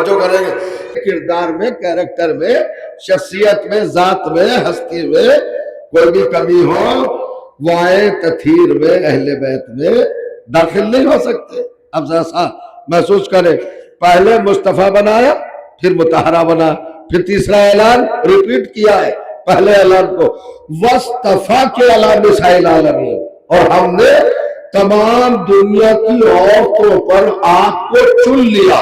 जो करेंगे किरदार में, कैरेक्टर में, शख्सियत में, जात में, हस्ती में कोई भी कमी हो, वाए तथीर में, अहले बैत में दाखिल नहीं हो सकते। अब जैसा महसूस करें, पहले मुस्तफा बनाया, फिर मुतहरा बना, फिर तीसरा ऐलान रिपीट किया है पहले ऐलान को, वस्तफा के अला मिसाइल आलमीन, और हमने तमाम दुनिया की औरतों पर आपको चुन लिया,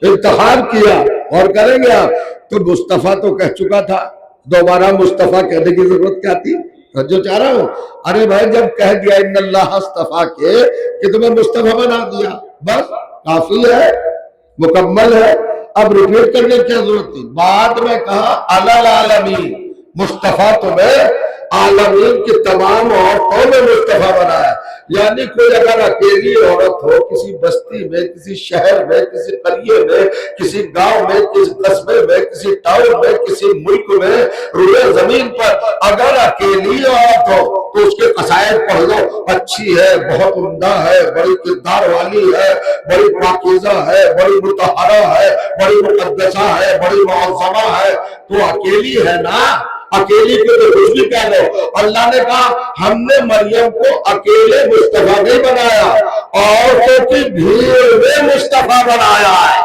इंतखाब किया। और करेंगे आप तो मुस्तफा तो कह चुका था, दोबारा मुस्तफा कहने की जरूरत क्या थी? जो चाह रहा हूं, अरे भाई जब कह दिया इन्नल्लाह अस्तफा के कि तुम्हें मुस्तफा बना दिया, बस काफी है, मुकम्मल है। अब रिपीट करने की जरूरत थी। बाद में कहा अलल आलमीन, मुस्तफा तुम्हें आलमीन की तमाम औरतों में मुस्तफा बनाया। यानी कोई अगर अकेली औरत हो किसी बस्ती में, किसी शहर में, किसी करिए में, किसी गांव में, किसी कस्बे में, किसी टाउन में, किसी मुल्क में, रुए जमीन पर अगर अकेली औरत हो तो उसके कसायद पढ़ लो, अच्छी है, बहुत उम्दा है, बड़ी किरदार वाली है, बड़ी पाकीज़ा है, बड़ी मुतहरा है, बड़ी मुकद्दसा है, बड़ी मुअज़्ज़मा है, तो अकेली है ना, अकेली को तो कुछ भी कह लो। अल्लाह ने कहा हमने मरियम को अकेले मुस्तफा नहीं बनाया, औरतों की भीड़ में मुस्तफा बनाया है।